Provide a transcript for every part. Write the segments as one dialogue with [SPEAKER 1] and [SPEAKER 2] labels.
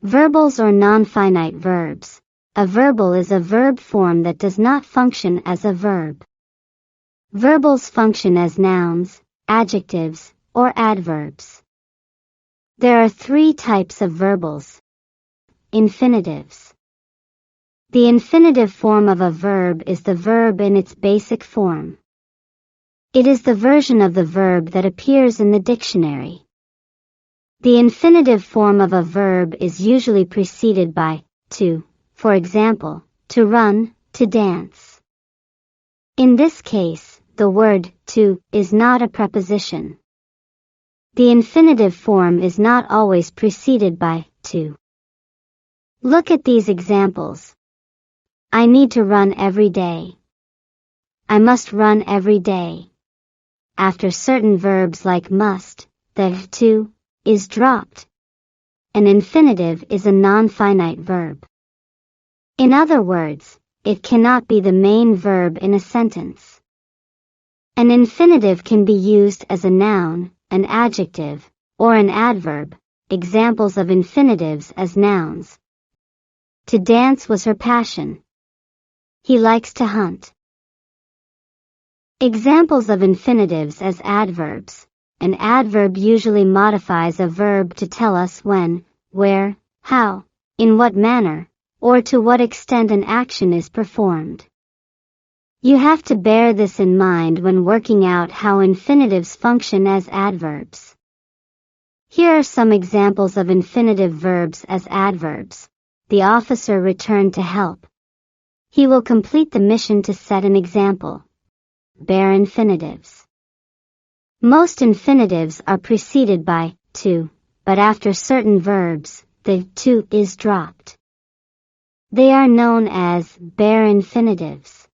[SPEAKER 1] Verbals or non-finite verbs. A verbal is a verb form that does not function as a verb. Verbals function as nouns, adjectives, or adverbs. There are three types of verbals. Infinitives. The infinitive form of a verb is the verb in its basic form. It is the version of the verb that appears in the dictionary. The infinitive form of a verb is usually preceded by to, for example, to run, to dance. In this case, the word to is not a preposition. The infinitive form is not always preceded by to. Look at these examples. I need to run every day. I must run every day. After certain verbs like must, the to is dropped. An infinitive is a non-finite verb. In other words, it cannot be the main verb in a sentence. An infinitive can be used as a noun, an adjective, or an adverb. Examples of infinitives as nouns. To dance was her passion. He likes to hunt. Examples of infinitives as adverbs. An adverb usually modifies a verb to tell us when, where, how, in what manner, or to what extent an action is performed. You have to bear this in mind when working out how infinitives function as adverbs. Here are some examples of infinitive verbs as adverbs. The officer returned to help. He will complete the mission to set an example. Bare infinitives. Most infinitives are preceded by to, but after certain verbs, the to is dropped. They are known as bare infinitives.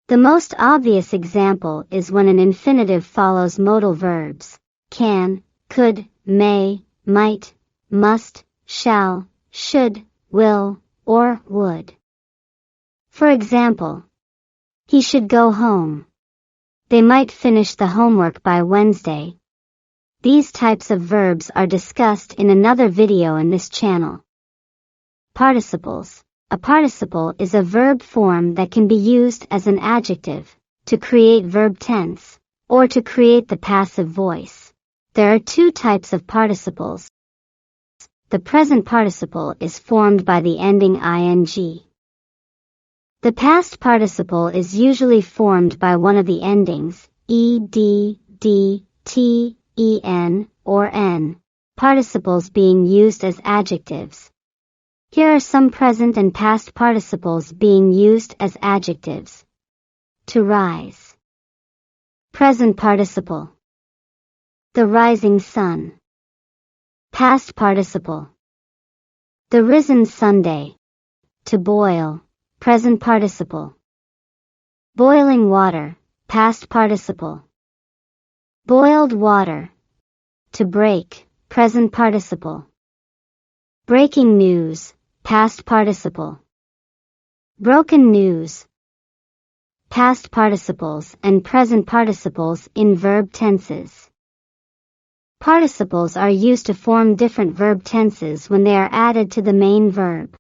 [SPEAKER 1] The most obvious example is when an infinitive follows modal verbs, can, could, may, might, must, shall, should, will, or would. For example, he should go home. They might finish the homework by Wednesday. These types of verbs are discussed in another video in this channel. Participles. A participle is a verb form that can be used as an adjective, to create verb tense, or to create the passive voice. There are two types of participles. The present participle is formed by the ending ing. The past participle is usually formed by one of the endings, ed, d, t, en, or n, participles being used as adjectives. Here are some present and past participles being used as adjectives. To rise. Present participle. The rising sun. Past participle. The risen Sunday. To boil. Present participle. Boiling water, past participle. Boiled water. To break, present participle. Breaking news, past participle. Broken news. Past participles and present participles in verb tenses. Participles are used to form different verb tenses when they are added to the main verb.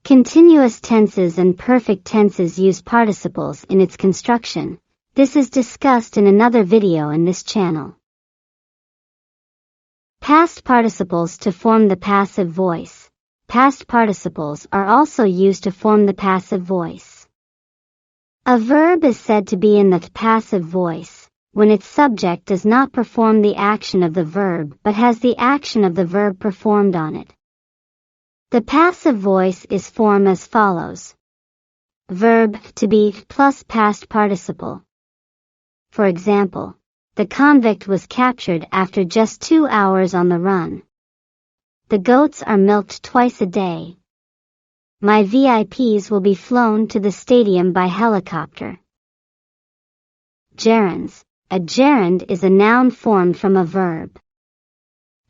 [SPEAKER 1] Continuous tenses and perfect tenses use participles in its construction. This is discussed in another video in this channel. Past participles to form the passive voice. Past participles are also used to form the passive voice. A verb is said to be in the passive voice when its subject does not perform the action of the verb but has the action of the verb performed on it. The passive voice is formed as follows. Verb to be plus past participle. For example, the convict was captured after just 2 hours on the run. The goats are milked twice a day. My VIPs will be flown to the stadium by helicopter. Gerunds. A gerund is a noun formed from a verb.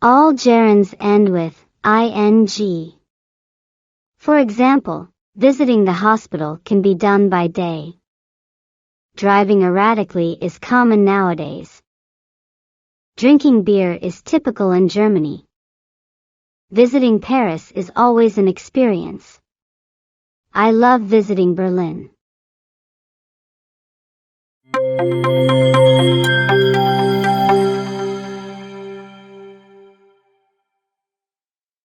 [SPEAKER 1] All gerunds end with ing. For example, visiting the hospital can be done by day. driving erratically is common nowadays. Drinking beer is typical in Germany. Visiting Paris is always an experience. I love visiting Berlin.